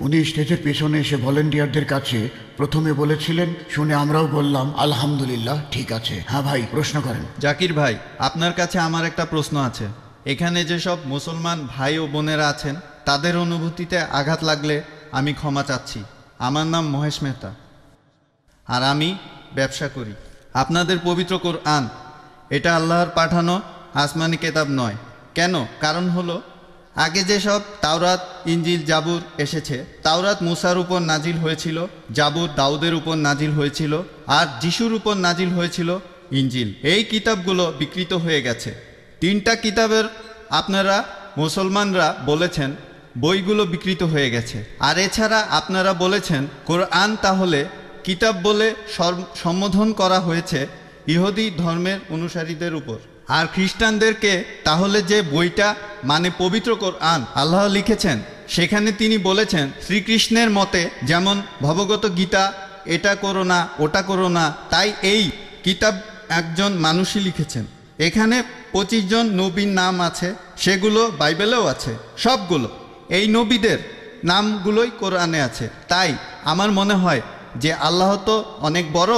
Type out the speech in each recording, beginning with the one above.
উনি স্টেজের পেছনে এসে ভলেন্টিয়ারদের কাছে প্রথমে বলেছিলেন, শুনে আমরাও বললাম আলহামদুলিল্লাহ, ঠিক আছে। হ্যাঁ ভাই, প্রশ্ন করেন। জাকির ভাই, আপনার কাছে আমার একটা প্রশ্ন আছে। এখানে যেসব মুসলমান ভাই ও বোনেরা আছেন, তাদের অনুভূতিতে আঘাত লাগলে আমি ক্ষমা চাচ্ছি। আমার নাম মহেশ মেহতা, আর আমি ব্যবসা করি। আপনাদের পবিত্র কোরআন এটা আল্লাহর পাঠানো আসমানি কেতাব নয়। কেন? কারণ হলো, আগে যেসব তাওরাত, ইঞ্জিল, জাবুর এসেছে, তাওরাত মুসার উপর নাজিল হয়েছিল, জাবুর দাউদের উপর নাজিল হয়েছিল, আর যিশুর উপর নাজিল হয়েছিল ইঞ্জিল। এই কিতাবগুলো বিকৃত হয়ে গেছে। 3টা কিতাবের আপনারা মুসলমানরা বলেছেন বইগুলো বিকৃত হয়ে গেছে। আর এছাড়া আপনারা বলেছেন কোরআন তাহলে কিতাব বলে সম্বোধন করা হয়েছে ইহুদি ধর্মের অনুসারীদের উপর। আর খ্রিস্টানদেরকে তাহলে যে বইটা মানে পবিত্র কোরআন আল্লাহ লিখেছেন, সেখানে তিনি বলেছেন শ্রীকৃষ্ণের মতে, যেমন ভগবত গীতা, এটা করো না, ওটা করো না। তাই এই কিতাব একজন মানুষই লিখেছেন। এখানে 25 জন নবীর নাম আছে, সেগুলো বাইবেলেও আছে। সবগুলো এই নবীদের নামগুলোই কোরআনে আছে। তাই আমার মনে হয় যে আল্লাহ তো অনেক বড়,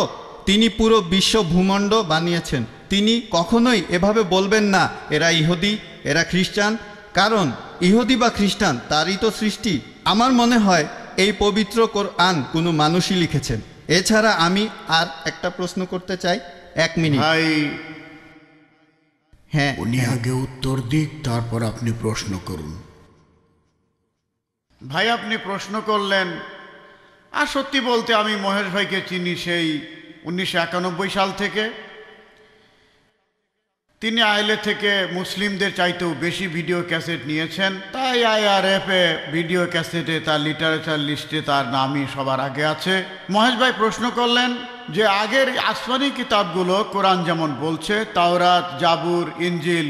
তিনি পুরো বিশ্ব ভূমণ্ড বানিয়েছেন। তিনি কখনোই এভাবে বলবেন না এরা ইহুদি, এরা খ্রিস্টান, কারণ ইহুদি বা খ্রিস্টান তারই তো সৃষ্টি। আমার মনে হয় এই পবিত্র কোরআন কোনো মানুষই লিখেছেন। এছাড়া আমি আর একটা প্রশ্ন করতে চাই। 1 মিনিট ভাই। হ্যাঁ, উনি আগে উত্তর দিক, তারপর আপনি প্রশ্ন করুন। ভাই, আপনি প্রশ্ন করলেন। আর সত্যি বলতে আমি মহেশ ভাইকে চিনি সেই 1991 সাল থেকে। তিনি আইলে থেকে মুসলিমদের চাইতেও বেশি ভিডিও ক্যাসেট নিয়েছেন। তাই IRF এ ভিডিও ক্যাসেটে তার লিটারেচার লিস্টে তার নামই সবার আগে আছে। মহেশ ভাই প্রশ্ন করলেন যে আগের আসমানি কিতাবগুলো কোরআন যেমন বলছে, তাওরাত, জাবুর, ইঞ্জিল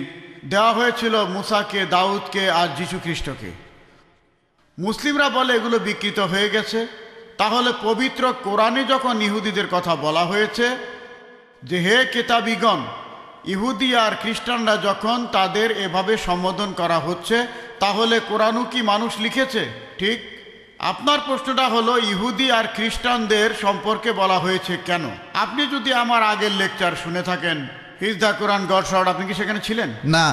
দেওয়া হয়েছিল মুসাকে, দাউদকে আর যীশু খ্রিস্টকে। মুসলিমরা বলে এগুলো বিকৃত হয়ে গেছে। তাহলে পবিত্র কোরআনে যখন ইহুদিদের কথা বলা হয়েছে যে হে কিতাবীগণ, ইহুদি আর খ্রিস্টানরা যখন তাদের এভাবে সম্বোধন করা হচ্ছে, তাহলে কোরআনও কি মানুষ লিখেছে? ঠিক। আপনার প্রশ্নটা হলো ইহুদি আর খ্রিস্টানদের সম্পর্কে বলা হয়েছে কেন? আপনি যদি আমার আগের লেকচার শুনে থাকেন, his the Quran god short, আপনি কি সেখানে ছিলেন? না,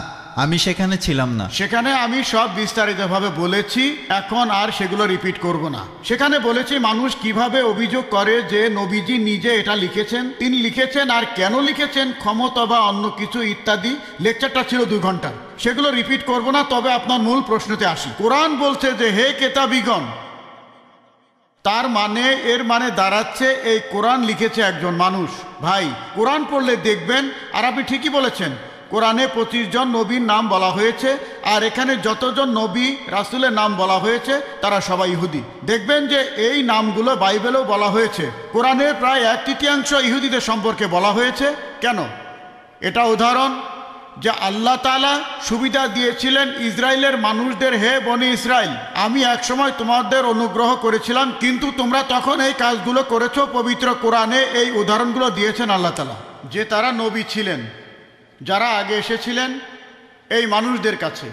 আমি সেখানে ছিলাম না। সেখানে আমি সব বিস্তারিতভাবে বলেছি, এখন আর সেগুলো রিপিট করব না। সেখানে বলেছি মানুষ কিভাবে অভিযোগ করে যে নবীজি নিজে এটা লিখেছেন, তিনি লিখেছেন, আর কেন লিখেছেন, ক্ষমতা বা অন্য কিছু ইত্যাদি। লেকচারটা ছিল 2 ঘন্টার, সেগুলো রিপিট করব না। তবে আপনার মূল প্রশ্নতে আসি। কোরআন বলছে যে হে কেতাবীগণ, তার মানে এর মানে দাঁড়াচ্ছে এই কোরআন লিখেছে একজন মানুষ। ভাই, কোরআন পড়লে দেখবেন, আর আপনি ঠিকই বলেছেন, কোরআনে 25 জন নবীর নাম বলা হয়েছে, আর এখানে যতজন নবী রাসূলের নাম বলা হয়েছে তারা সবাই ইহুদি। দেখবেন যে এই নামগুলো বাইবেলেও বলা হয়েছে। কোরআনের প্রায় 1/3 ইহুদিদের সম্পর্কে বলা হয়েছে। কেন? এটা উদাহরণ যে আল্লাহ তাআলা সুবিধা দিয়েছিলেন ইসরায়েলের মানুষদের, হে বনি ইসরায়েল, আমি একসময় তোমাদের অনুগ্রহ করেছিলাম, কিন্তু তোমরা তখন এই কাজগুলো করেছো। পবিত্র কোরআনে এই উদাহরণগুলো দিয়েছেন আল্লাহ তাআলা, যে তারা নবী ছিলেন যারা আগে এসেছিলেন এই মানুষদের কাছে।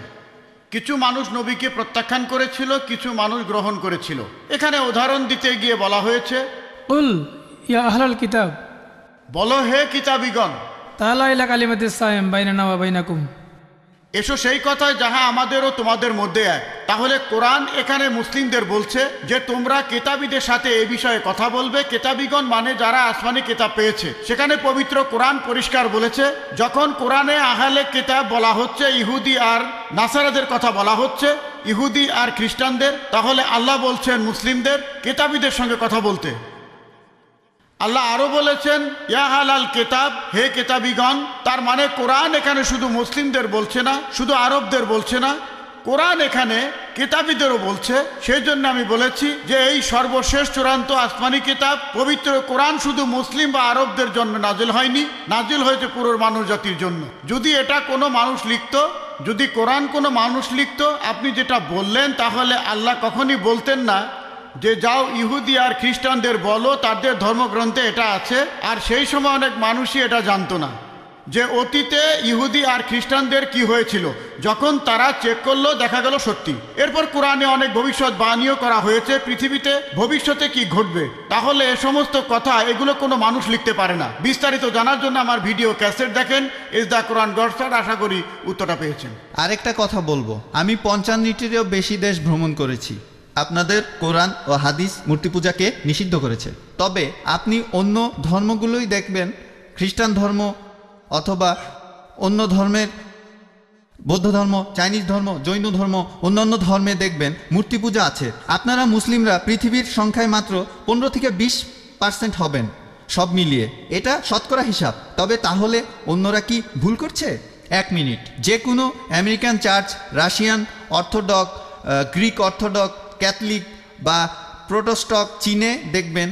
কিছু মানুষ নবীকে প্রত্যাখ্যান করেছিল, কিছু মানুষ গ্রহণ করেছিল। এখানে উদাহরণ দিতে গিয়ে বলা হয়েছে, কুল ইয়া আহলাল কিতাব, বলো হে কিতাবীগণ, তাআলা ইলা কালিমাতিস সাওয়াইন বাইনানা ওয়া বাইনাকুম, এসো সেই কথায় যাহা আমাদের ও তোমাদের মধ্যে এক। তাহলে কোরআন এখানে মুসলিমদের বলছে যে তোমরা কেতাবীদের সাথে এ বিষয়ে কথা বলবে। কেতাবীগণ মানে যারা আসমানি কিতাব পেয়েছে। সেখানে পবিত্র কোরআন পরিষ্কার বলেছে, যখন কোরআনে আহলে কিতাব বলা হচ্ছে, ইহুদি আর নাসারাদের কথা বলা হচ্ছে, ইহুদি আর খ্রিস্টানদের, তাহলে আল্লাহ বলছেন মুসলিমদের কেতাবীদের সঙ্গে কথা বলতে। আল্লাহ আরো বলেছেন ইয়া আহলাল কিতাব, হে কিতাবীগণ। তার মানে কোরআন এখানে শুধু মুসলিমদের বলছে না, শুধু আরবদের বলছে না, কোরআন এখানে কিতাবীদেরও বলছে। সেই জন্য আমি বলেছি যে এই সর্বশেষ চূড়ান্ত আসমানি কিতাব পবিত্র কোরআন শুধু মুসলিম বা আরবদের জন্য নাজিল হয়নি, নাজিল হয়েছে পুরো মানব জাতির জন্য। যদি এটা কোনো মানুষ লিখত, যদি কোরআন কোনো মানুষ লিখত, আপনি যেটা বললেন, তাহলে আল্লাহ কখনই বলতেন না যে যাও ইহুদি আর খ্রিস্টানদের বলো তাদের ধর্মগ্রন্থে এটা আছে। আর সেই সময় অনেক মানুষই এটা জানতো না। যে অতীতে ইহুদি আর খ্রিস্টানদের কি হয়েছিল, যখন তারা চেক করলো দেখা গেল সত্যি। এরপর কোরআনে অনেক ভবিষ্যৎবাণীও করা হয়েছে পৃথিবীতে ভবিষ্যতে কি ঘটবে। তাহলে এ সমস্ত কথা এগুলো কোনো মানুষ লিখতে পারে না। বিস্তারিত জানার জন্য আমার ভিডিও ক্যাসেট দেখেন, ইজ দ্য কোরআন গডস্টার। আশা করি উত্তরটা পেয়েছেন। আরেকটা কথা বলবো, আমি 55টিরও বেশি দেশ ভ্রমণ করেছি। আপনাদের কোরআন ও হাদিস মূর্তি পূজাকে নিষিদ্ধ করেছে। তবে আপনি অন্য ধর্মগুলোই দেখবেন, খ্রিস্টান ধর্ম অথবা অন্য ধর্মের, বৌদ্ধ ধর্ম, চাইনিজ ধর্ম, জৈন ধর্ম, অন্যান্য ধর্মে দেখবেন মূর্তি পূজা আছে। আপনারা মুসলিমরা পৃথিবীর সংখ্যায় মাত্র 15 থেকে 20% হবেন সব মিলিয়ে, এটা শতকরা হিসাব। তবে তাহলে অন্যরা কি ভুল করছে? 1 মিনিট, যে কোনো American church, Russian orthodox, Greek orthodox, Catholic বা প্রোটেস্ট্যান্ট চীনে দেখবেন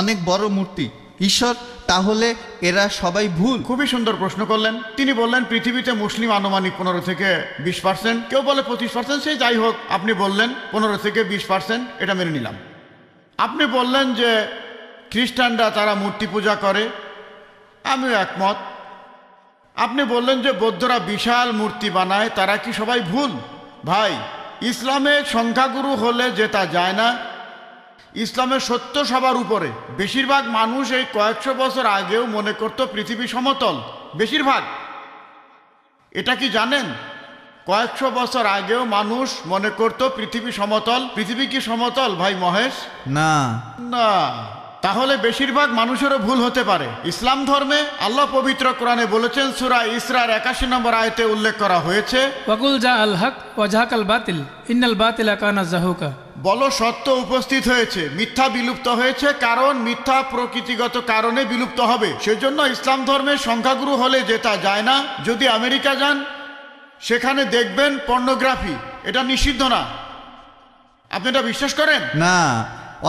অনেক বড় মূর্তি ঈশ্বর। তাহলে এরা সবাই ভুল? খুবই সুন্দর প্রশ্ন করলেন। তিনি বললেন পৃথিবীতে মুসলিম আনুমানিক 15 থেকে 20%, কেউ বলে 25%, সেই যাই হোক, আপনি বললেন 15 থেকে 20%, এটা মেনে নিলাম। আপনি বললেন যে খ্রিস্টানরা তারা মূর্তি পূজা করে, আমিও একমত। আপনি বললেন যে বৌদ্ধরা বিশাল মূর্তি বানায়, তারা কি সবাই ভুল? ভাই, ইসলামের সংখ্যাগুরু হলে জেতা যায় না। ইসলামের সত্য সবার উপরে। বেশিরভাগ মানুষ এই কয়েকশো বছর আগেও মনে করত পৃথিবী সমতল। বেশিরভাগ, এটা কি জানেন? কয়েকশো বছর আগেও মানুষ মনে করত পৃথিবী সমতল। পৃথিবী কি সমতল ভাই মহেশ? না। না। তাহলে বেশিরভাগ মানুষেরও ভুল হতে পারে। ইসলাম ধর্মে আল্লাহ পবিত্র কোরআনে বলেছেন, সূরা ইসরার 81 নম্বর আয়াতে উল্লেখ করা হয়েছে, ওয়াকুল জা আল হক ওয়া জাহাকাল বাতিল ইন্নাল বাতিলা কানা জাহুকা। বলো সত্য উপস্থিত হয়েছে, মিথ্যা বিলুপ্ত হয়েছে, কারণ মিথ্যা প্রকৃতিগত কারণে বিলুপ্ত হবে। সেজন্য ইসলাম ধর্মের সংখ্যাগুরু হলে জেতা যায় না। যদি আমেরিকা যান, সেখানে দেখবেন পর্নোগ্রাফি, এটা নিষিদ্ধ না। আপনি এটা বিশ্বাস করেন? না,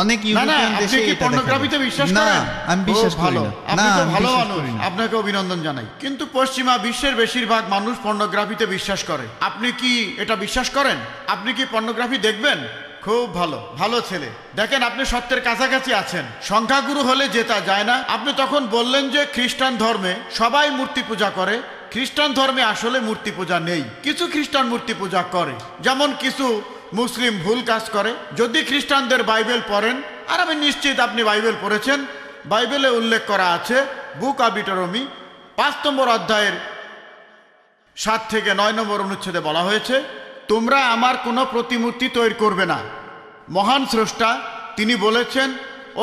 অনেক ইউরোপিয়ান দেশে আপনি কি এটা পর্নোগ্রাফিতে দেখা যায়। বিশ্বাস না, করেন? আমি বিশ্বাস করি ভালো, না। আপনি না, তো আমি ভালো বিশ্বাস মানুষ, করি না। আপনাকে অভিনন্দন জানাই। কিন্তু পশ্চিমা বিশ্বের বেশিরভাগ মানুষ পর্নোগ্রাফিতে বিশ্বাস করে। আপনি কি এটা বিশ্বাস করেন? আপনি কি পর্নোগ্রাফি দেখবেন? খুব ভালো, ভালো ছেলে। দেখেন, আপনি সত্যের কাছাকাছি আছেন। সংখ্যাগুরু হলে জেতা যায় না। আপনি তখন বললেন যে খ্রিস্টান ধর্মে সবাই মূর্তি পূজা করে। খ্রিস্টান ধর্মে আসলে মূর্তি পূজা নেই। কিছু খ্রিস্টান মূর্তি পূজা করে, যেমন কিছু মুসলিম ভুল কাজ করে। যদি খ্রিস্টানদের বাইবেল পড়েন, আর আমি নিশ্চিত আপনি বাইবেল পড়েছেন, বাইবেলে উল্লেখ করা আছে, বুক অব ডিউটেরোনমি 5 নম্বর অধ্যায়ের 7 থেকে 9 নম্বর অনুচ্ছেদে বলা হয়েছে, তোমরা আমার কোনো প্রতিমূর্তি তৈরি করবে না। মহান স্রষ্টা তিনি বলেছেন,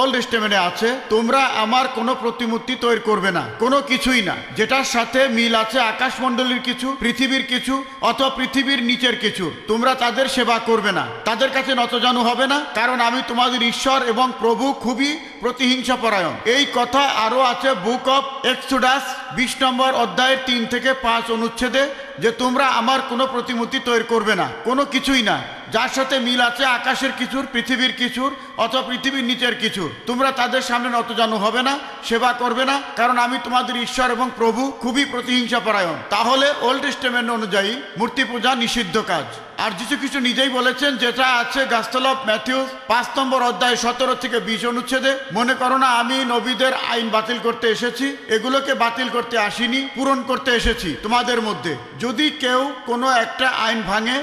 ওল্ড টেস্টামেন্টে আছে, তোমরা আমার কোনো প্রতিমূর্তি তৈরি করবে না। কোনো কিছুই না যেটার সাথে মিল আছে আকাশমণ্ডলীর কিছু, পৃথিবীর কিছু, অথবা পৃথিবীর নিচের কিছু। তোমরা তাদের সেবা করবে না, তাদের কাছে নতজানু হবে না, কারণ আমি তোমাদের ঈশ্বর এবং প্রভু খুবই প্রতিহিংসা পরায়ণ। এই কথা আরো আছে বুক অফ এক্সোডাস 20 নম্বর অধ্যায়ের 3 থেকে 5 অনুচ্ছেদে, যে তোমরা আমার কোনো প্রতিমূর্তি তৈরি করবে না। কোনো কিছুই না যার সাথে মিল আছে আকাশের কিছুর, পৃথিবীর কিছুর, অথবা পৃথিবীর নিচের কিছুর। তোমরা তাদের সামনে নতজানু হবে না, সেবা করবে না, কারণ আমি তোমাদের ঈশ্বর এবং প্রভু খুবই প্রতিহিংসা পরায়ণ। তাহলে ওল্ড টেস্টামেন্ট অনুযায়ী মূর্তি পূজা নিষিদ্ধ কাজ। আর যিশু খ্রিস্ট নিজেই বলেছেন, যেটা আছে গসপেল অফ ম্যাথিউ 5 নম্বর অধ্যায় 17 থেকে 20 অনুচ্ছেদে, মনে করো না আমি নবীদের আইন বাতিল করতে এসেছি। এগুলোকে বাতিল করতে আসিনি, পূরণ করতে এসেছি তোমাদের মধ্যে। যদি কেউ কোনো একটা আইন ভাঙে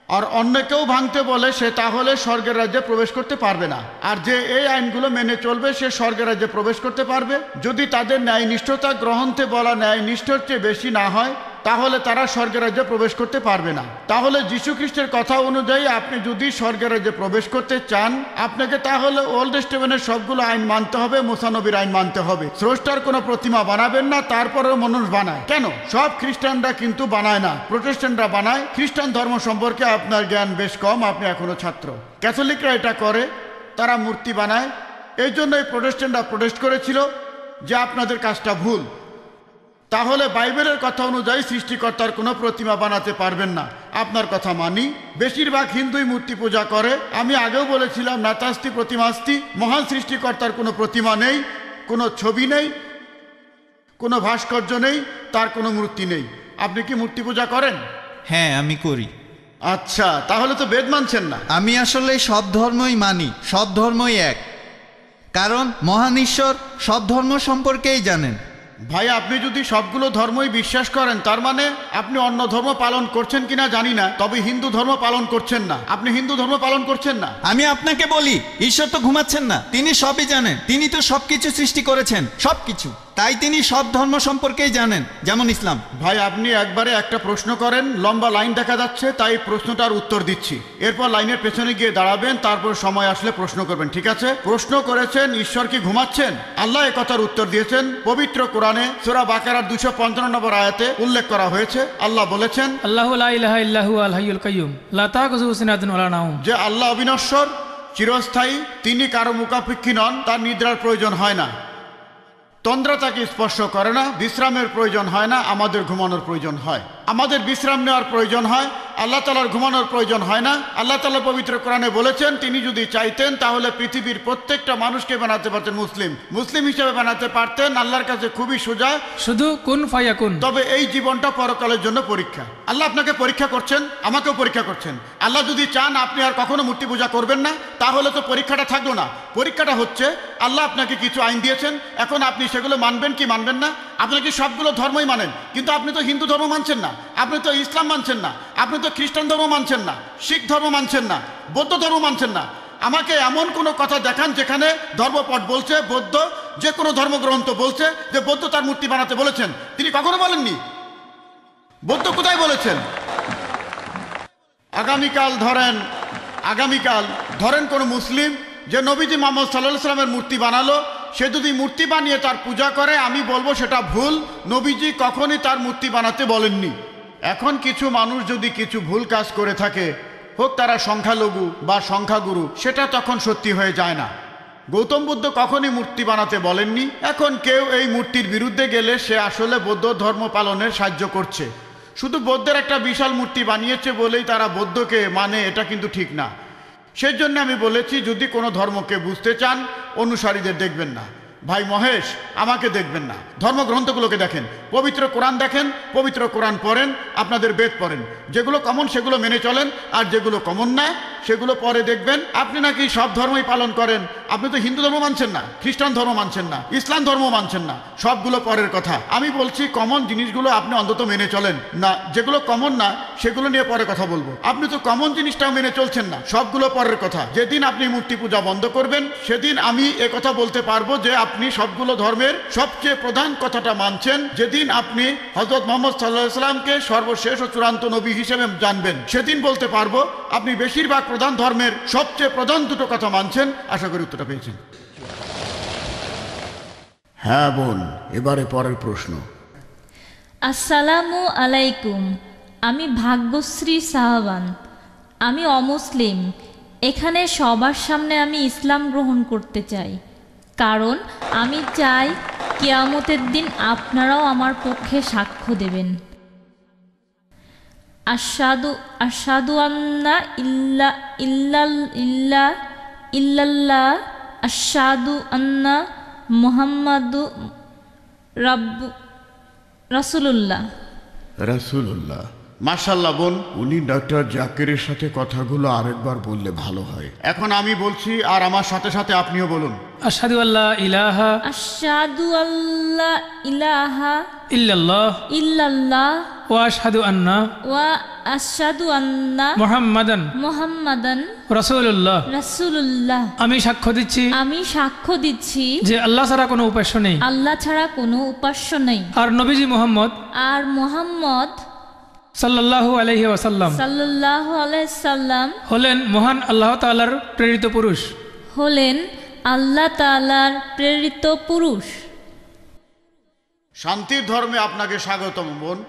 আর অন্য কেউ ভাঙতে বলে, সে তাহলে স্বর্গের রাজ্যে প্রবেশ করতে পারবে না। আর যে এই আইনগুলো মেনে চলবে, সে স্বর্গের রাজ্যে প্রবেশ করতে পারবে। যদি তাদের ন্যায়নিষ্ঠতা গ্রহণতে বলা ন্যায়নিষ্ঠর চেয়ে বেশি না হয়, তাহলে তারা স্বর্গের রাজ্যে প্রবেশ করতে পারবে না। তাহলে যীশু খ্রিস্টের কথা অনুযায়ী আপনি যদি স্বর্গের রাজ্যে প্রবেশ করতে চান, আপনাকে তাহলে ওল্ড টেস্টামেন্টের সবগুলো আইন মানতে হবে, মুসা নবীর আইন মানতে হবে। স্রষ্টার কোনো প্রতিমা বানাবেন না। তারপরেও মানুষ বানায় কেন? সব খ্রিস্টানরা কিন্তু বানায় না, প্রোটেস্ট্যান্টরা বানায়। খ্রিস্টান ধর্ম সম্পর্কে আপনার জ্ঞান বেশ কম, আপনি এখনো ছাত্র। ক্যাথলিকরা এটা করে, তারা মূর্তি বানায়। এই জন্যই প্রোটেস্ট্যান্টরা প্রোটেস্ট করেছিল যে আপনাদের কাজটা ভুল। তাহলে বাইবেলের কথা অনুযায়ী সৃষ্টিকর্তার কোনো প্রতিমা বানাতে পারবেন না। আপনার কথা মানি। বেশিরভাগ হিন্দুই মূর্তি পূজা করে। আমি আগেও বলেছিলাম, নাতাস্তি প্রতিমাস্তি, মহান সৃষ্টিকর্তার কোনো প্রতিমা নেই, কোনো ছবি নেই, কোনো ভাস্কর্য নেই, তার কোনো মূর্তি নেই। আপনি কি মূর্তি পূজা করেন? হ্যাঁ, আমি করি। আচ্ছা, তাহলে তো বেদ মানছেন না। আমি আসলে সব ধর্মই মানি, সব ধর্মই এক, কারণ মহান ঈশ্বর সব ধর্ম সম্পর্কেই জানেন। ভাই আপনি যদি সবগুলো ধর্মই বিশ্বাস করেন তার মানে আপনি অন্য ধর্ম পালন করছেন কিনা জানি না, তবে হিন্দু ধর্ম পালন করছেন না। আপনি হিন্দু ধর্ম পালন করছেন না। আমি আপনাকে বলি, ঈশ্বর তো ঘুমাচ্ছেন না, তিনি সবই জানেন। তিনি তো সবকিছু সৃষ্টি করেছেন, সবকিছু। তাই তিনি সব ধর্ম সম্পর্কেই জানেন, যেমন ইসলাম। ভাই আপনি একবারে একটা প্রশ্ন করেন, লম্বা লাইন দেখা যাচ্ছে, তাই প্রশ্নটার উত্তর দিচ্ছি। এরপর লাইনের পেছনে গিয়ে দাঁড়াবেন, তারপর সময় আসলে প্রশ্ন করবেন, ঠিক আছে? প্রশ্ন করেছেন ঈশ্বর কি ঘুমাচ্ছেন? আল্লাহ এ কথার উত্তর দিয়েছেন পবিত্র কোরআনে সূরা বাকারার 255 নম্বর আয়াতে উল্লেখ করা হয়েছে। আল্লাহ বলেছেন, আল্লাহু লা ইলাহা ইল্লাহু আল হাইয়ুল কাইয়্যুম লা তাখুযুহু সিনাতুন ওয়ালা নাওম। যে আল্লাহ অবিনশ্বর, চিরস্থায়ী, তিনি কারো মুখাপেক্ষী নন, তার নিদ্রার প্রয়োজন হয় না, তন্দ্রা তাকে স্পর্শ করে না, বিশ্রামের প্রয়োজন হয় না। আমাদের ঘুমানোর প্রয়োজন হয়, আমাদের বিশ্রাম নেওয়ার প্রয়োজন হয়, আল্লাহ তাআলার ঘুমানোর প্রয়োজন হয় না। আল্লাহ তাআলা পবিত্র কোরআনে বলেছেন তিনি যদি চাইতেন তাহলে পৃথিবীর প্রত্যেকটা মানুষকে বানাতে পারতেন মুসলিম হিসেবে বানাতে পারতেন। আল্লাহর কাছে খুবই সোজা, শুধু কুন ফায়াকুন। তবে এই জীবনটা পরকালের জন্য পরীক্ষা। আল্লাহ আপনাকে পরীক্ষা করছেন, আমাকেও পরীক্ষা করছেন। আল্লাহ যদি চান আপনি আর কখনো মূর্তি পূজা করবেন না, তাহলে তো পরীক্ষাটা থাকলো না। পরীক্ষাটা হচ্ছে আল্লাহ আপনাকে কিছু আইন দিয়েছেন, এখন আপনি সেগুলো মানবেন কি মানবেন না। আপনি কি সবগুলো ধর্মই মানেন, কিন্তু আপনি তো হিন্দু ধর্ম মানছেন না, আপনি তো ইসলাম মানছেন না, আপনি তো খ্রিস্টান ধর্ম মানছেন না, শিখ ধর্ম মানছেন না, বৌদ্ধ ধর্ম মানছেন না। আমাকে এমন কোনো কথা দেখান যেখানে ধর্মপট বলছে, বৌদ্ধ যে কোনো ধর্মগ্রন্থ বলছে যে বৌদ্ধ তার মূর্তি বানাতে বলেছেন। তিনি কখনো বলেননি। বৌদ্ধ কোথায় বলেছেন? আগামীকাল ধরেন কোনো মুসলিম যে নবীজি মুহাম্মদ সাল্লাল্লাহু আলাইহি ওয়াসাল্লামের মূর্তি বানালো, সে যদি মূর্তি বানিয়ে তার পূজা করে, আমি বলবো সেটা ভুল। নবীজি কখনই তার মূর্তি বানাতে বলেননি। এখন কিছু মানুষ যদি কিছু ভুল কাজ করে থাকে, হোক তারা সংখ্যালঘু বা সংখ্যাগুরু, সেটা তখন সত্যি হয়ে যায় না। গৌতম বুদ্ধ কখনই মূর্তি বানাতে বলেননি। এখন কেউ এই মূর্তির বিরুদ্ধে গেলে সে আসলে বৌদ্ধ ধর্ম পালনের সাহায্য করছে। শুধু বৌদ্ধের একটা বিশাল মূর্তি বানিয়েছে বলেই তারা বৌদ্ধকে মানে, এটা কিন্তু ঠিক না। সেই জন্য আমি বলেছি যদি কোনো ধর্মকে বুঝতে চান অনুসারীদের দেখবেন না, ভাই মহেশ আমাকে দেখবেন না, ধর্মগ্রন্থগুলোকে দেখেন, পবিত্র কোরআন দেখেন, পবিত্র কোরআন পড়েন, আপনাদের বেদ পড়েন। যেগুলো কমন সেগুলো মেনে চলেন, আর যেগুলো কমন না সেগুলো পরে দেখবেন। আপনি নাকি সব ধর্মই পালন করেন, আপনি তো হিন্দু ধর্ম মানছেন না, খ্রিস্টান ধর্ম মানছেন না, ইসলাম ধর্ম মানছেন না, সবগুলো পরের কথা। আমি বলছি কমন জিনিসগুলো আপনি অন্তত মেনে চলেন না, যেগুলো কমন না সেগুলো নিয়ে পরে কথা বলবো। আপনি তো কমন জিনিসটাও মেনে চলছেন না, সবগুলো পরের কথা। যেদিন আপনি মূর্তি পূজা বন্ধ করবেন সেদিন আমি কথা বলতে পারবো যে আপনি সবগুলো ধর্মের সবচেয়ে প্রধান কথাটা মানছেন। যেদিন আপনি হযরত মুহাম্মদ সাল্লাল্লাহু আলাইহি ওয়াসাল্লামকে সর্বশেষ ও চূড়ান্ত নবী হিসেবে জানবেন, সেদিন বলতে পারবো আপনি বেশিরভাগ প্রধান ধর্মের সবচেয়ে প্রধান দুটো কথা মানছেন। আশা করি উত্তরটা পেয়েছেন। হ্যাঁ বোন, এবারে পরের প্রশ্ন। আসসালামু আলাইকুম, আমি ভাগ্যশ্রী সাহাবান, আমি অমুসলিম। এখানে সবার সামনে আমি ইসলাম গ্রহণ করতে চাই, কারণ আমি চাই কিয়ামতের দিন আপনারাও আমার পক্ষে সাক্ষ্য দেবেন। আশহাদু আন্না ইল্লাল্লাহ আশহাদু আন্না মুহাম্মাদু রাসূলুল্লাহ। মাশাআল্লাহ বোন, উনি ডক্টর জাকিরের সাথে কথাগুলো আরেকবার বললে ভালো হয়। এখন আমি বলছি আর আমার সাথে সাথে আপনিও বলুন। আশহাদু আল্লা ইলাহা ইল্লাল্লাহ ওয়া আশহাদু আন্না মুহাম্মাদান রাসূলুল্লাহ। আমি সাক্ষ্য দিচ্ছি যে আল্লাহ ছাড়া কোনো উপাস্য নেই, আর নবীজি মুহাম্মদ সাল্লাল্লাহু আলাইহি ওয়াসাল্লাম হলেন মহান আল্লাহ তাআলার প্রেরিত পুরুষ। শান্তির ধর্মে আপনাকে স্বাগতম বোন।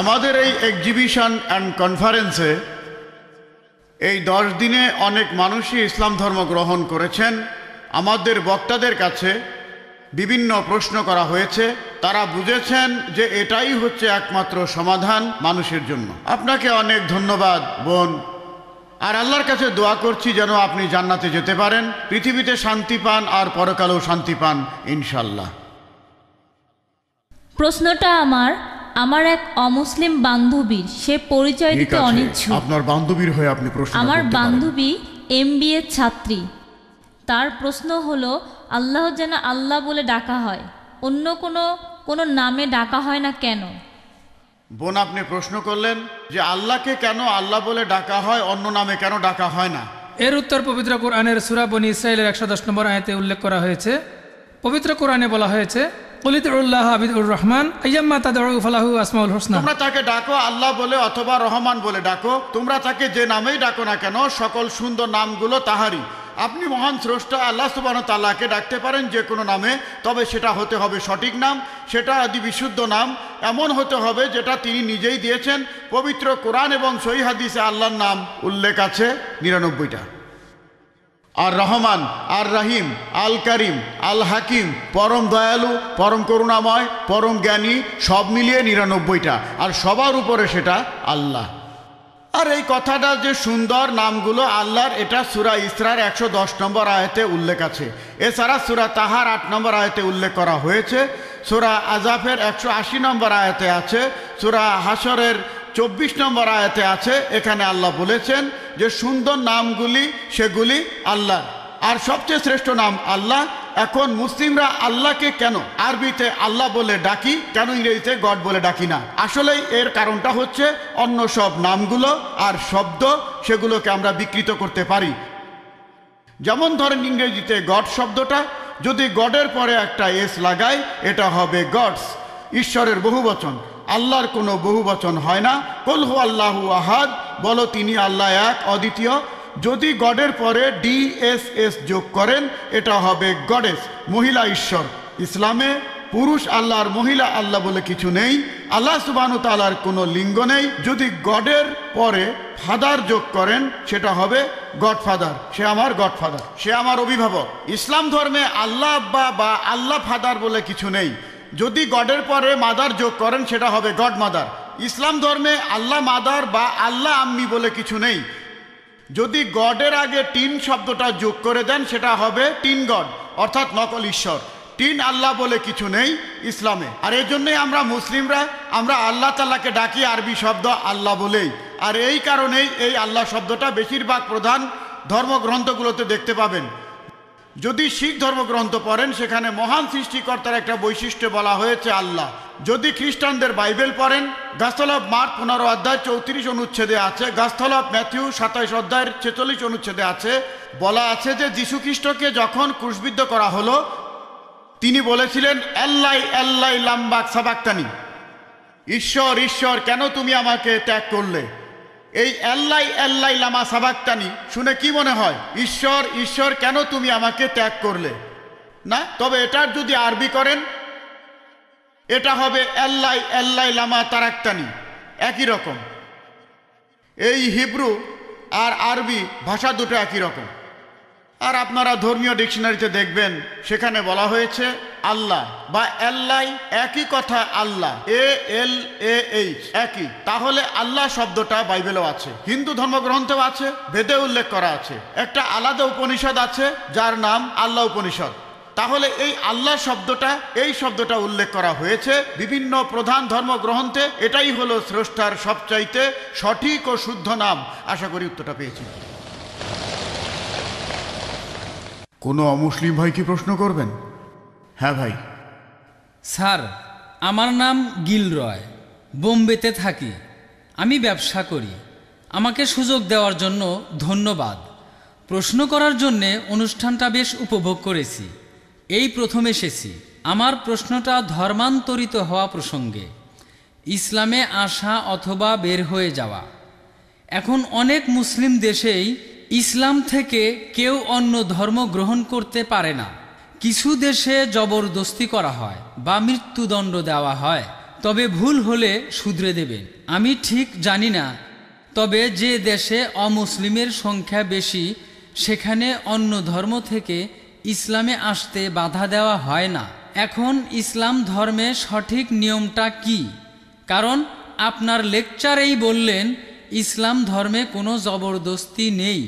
আমাদের এই এক্সিবিশন অ্যান্ড কনফারেন্সে এই 10 দিনে অনেক মানুষই ইসলাম ধর্ম গ্রহণ করেছেন। আমাদের বক্তাদের কাছে বিভিন্ন প্রশ্ন করা হয়েছে, তারা বুঝেছেন যে এটাই হচ্ছে একমাত্র সমাধান মানুষের জন্য। আপনাকে অনেক ধন্যবাদ বোন, আর আল্লাহর কাছে দোয়া করছি যেন আপনি জান্নাতে যেতে পারেন, পৃথিবীতে শান্তি পান আর পরকালেও শান্তি পান ইনশাল্লাহ। প্রশ্নটা আমার এক অমুসলিম বান্ধবীর, সে পরিচয় দিতে অনিচ্ছুক। আপনার বান্ধবীর হয়ে আপনি প্রশ্ন। আমার বান্ধবী MBA ছাত্রী, তার প্রশ্ন হলো আল্লাহ যেন আল্লাহ বলে ডাকা হয়, অন্য কোনো নামে ডাকা হয় না কেন? বোন, আপনি প্রশ্ন করলেন যে আল্লাহকে কেন আল্লাহ বলে ডাকা হয়, অন্য নামে কেন ডাকা হয় না? এর উত্তর পবিত্র কোরআনের সূরা বনী ইসরাঈলের 110 নম্বর আয়াতে উল্লেখ করা হয়েছে। পবিত্র কোরআনে বলা হয়েছে, কুল উদউল্লাহ আবিদুর রহমান আইয়াম্মা তাদউ ফালাহু আসমাউল হুসনা। তোমরা তাকে ডাকো আল্লাহ বলে অথবা রহমান বলে ডাকো, তোমরা তাকে যে নামেই ডাকো না কেন, সকল সুন্দর নামগুলো তাহারই। আপনি মহান স্রষ্টা আল্লাহ সুবহানাহু ওয়া তাআলাকে ডাকতে পারেন যে কোনো নামে, তবে সেটা হতে হবে সঠিক নাম, সেটা আদি বিশুদ্ধ নাম, এমন হতে হবে যেটা তিনি নিজেই দিয়েছেন। পবিত্র কোরআন এবং সহিহ হাদিসে আল্লাহর নাম উল্লেখ আছে 99টা। আর রহমান, আর রহিম, আল করিম, আল হাকিম, পরম দয়ালু, পরম করুণাময়, পরম জ্ঞানী, সব মিলিয়ে 99টা, আর সবার উপরে সেটা আল্লাহ। আর এই কথাটা যে সুন্দর নামগুলো আল্লাহর, এটা সূরা ইসরার 110 নম্বর আয়াতে উল্লেখ আছে। এছাড়া সূরা তাহার 8 নম্বর আয়াতে উল্লেখ করা হয়েছে, সূরা আজাফের 180 নম্বর আয়াতে আছে, সূরা হাশরের 24 নম্বর আয়াতে আছে। এখানে আল্লাহ বলেছেন যে সুন্দর নামগুলি সেগুলি আল্লাহ, আর সবচেয়ে শ্রেষ্ঠ নাম আল্লাহ। এখন মুসলিমরা আল্লাহকে কেন আরবিতে আল্লাহ বলে ডাকি, কেন ইংরেজিতে গড বলে ডাকি না? আসলে এর কারণটা হচ্ছে অন্য সব নামগুলো আর শব্দ সেগুলোকে আমরা বিকৃত করতে পারি। যেমন ধরেন ইংরেজিতে গড শব্দটা, যদি গডের পরে একটা এস লাগাই, এটা হবে গডস, ঈশ্বরের বহুবচন। আল্লাহর কোনো বহুবচন হয় না। কুল হু আল্লাহু আহাদ, বলো তিনি আল্লাহ এক অদ্বিতীয়। যদি গডের পরে ডিএসএস যোগ করেন, এটা হবে গডেস, মহিলা ঈশ্বর। ইসলামে পুরুষ আল্লাহ আর মহিলা আল্লাহ বলে কিছু নেই। আল্লাহ সুবহানাহু ওয়া তাআলার কোনো লিঙ্গ নেই। যদি গডের পরে ফাদার যোগ করেন, সেটা হবে গডফাদার, সে আমার গডফাদার, সে আমার অভিভাবক। ইসলাম ধর্মে আল্লাহ আব্বা বা আল্লাহ ফাদার বলে কিছু নেই। যদি গডের পরে মাদার যোগ করেন, সেটা হবে গড মাদার। ইসলাম ধর্মে আল্লাহ মাদার বা আল্লাহ আম্মি বলে কিছু নেই। যদি গডের আগে টিন শব্দটা যোগ করে দেন, সেটা হবে টিন গড, অর্থাৎ নকল ঈশ্বর। টিন আল্লাহ বলে কিছু নেই ইসলামে। আর এই জন্যই আমরা মুসলিমরা আমরা আল্লাহ তাআলাকে ডাকি আরবি শব্দ আল্লাহ বলেই। আর এই কারণেই এই আল্লাহ শব্দটা বেশিরভাগ প্রধান ধর্মগ্রন্থগুলোতে দেখতে পাবেন। যদি শিখ ধর্মগ্রন্থ পড়েন, সেখানে মহান সৃষ্টিকর্তার একটা বৈশিষ্ট্য বলা হয়েছে আল্লাহ। যদি খ্রিস্টানদের বাইবেল পড়েন, গসপেল অফ মার্ক 15 অধ্যায় 34 অনুচ্ছেদে আছে, গসপেল অফ ম্যাথিউ 27 অধ্যায়ের 46 অনুচ্ছেদে আছে, বলা আছে যে যীশু খ্রিস্টকে যখন ক্রুশবিদ্ধ করা হলো, তিনি বলেছিলেন এল্লাই এল্লাই লাম্বাক সাবাক্তানি, ঈশ্বর ঈশ্বর কেন তুমি আমাকে ত্যাগ করলে। এই এল্লাই এল্লাই লামা সাবাক্তানি শুনে কি মনে হয়? ঈশ্বর ঈশ্বর কেন তুমি আমাকে ত্যাগ করলে না? তবে এটার যদি আরবি করেন, এটা হবে এল্লাই এল্লাই লামা তারাক্তানি, একই রকম। এই হিব্রু আর আরবি ভাষা দুটো একই রকম। আর আপনারা ধর্মীয় ডিকশনারিতে দেখবেন, সেখানে বলা হয়েছে আল্লাহ বা এল্লাই, একই কথা আল্লাহ, ALLAH, একই। তাহলে আল্লাহ শব্দটা বাইবেলেও আছে, হিন্দু ধর্মগ্রন্থেও আছে, বেদে উল্লেখ করা আছে। একটা আলাদা উপনিষদ আছে যার নাম আল্লাহ উপনিষদ। তাহলে এই আল্লাহ শব্দটা, এই শব্দটা উল্লেখ করা হয়েছে বিভিন্ন প্রধান ধর্মগ্রন্থে। এটাই হলো স্রষ্টার সবচাইতে সঠিক ও শুদ্ধ নাম। আশা করি উত্তরটা পেয়েছি। কোনো অমুসলিম ভাই কি প্রশ্ন করবেন? হ্যাঁ ভাই। স্যার, আমার নাম গিলরয়, বোম্বেতে থাকি। আমি ব্যবসা করি। আমাকে সুযোগ দেওয়ার জন্য ধন্যবাদ। প্রশ্ন করার জন্যে অনুষ্ঠানটা বেশ উপভোগ করেছি। এই প্রথম এসেছি। আমার প্রশ্নটা ধর্মান্তরিত হওয়া প্রসঙ্গে, ইসলামে আসা অথবা বের হয়ে যাওয়া। এখন অনেক মুসলিম দেশেই ইসলাম থেকে কেউ অন্য ধর্ম গ্রহণ করতে পারে না। কিছু দেশে জবরদস্তি করা হয় বা মৃত্যুদণ্ড দেওয়া হয়। তবে ভুল হলে শুধরে দেবেন। আমি ঠিক জানি না, তবে যে দেশে অমুসলিমের সংখ্যা বেশি, সেখানে অন্য ধর্ম থেকে ইসলামে আসতে বাধা দেওয়া হয় না। এখন ইসলাম ধর্মে সঠিক নিয়মটা কি? কারণ আপনার লেকচারেই বললেন ইসলাম ধর্মে কোনো জবরদস্তি নেই,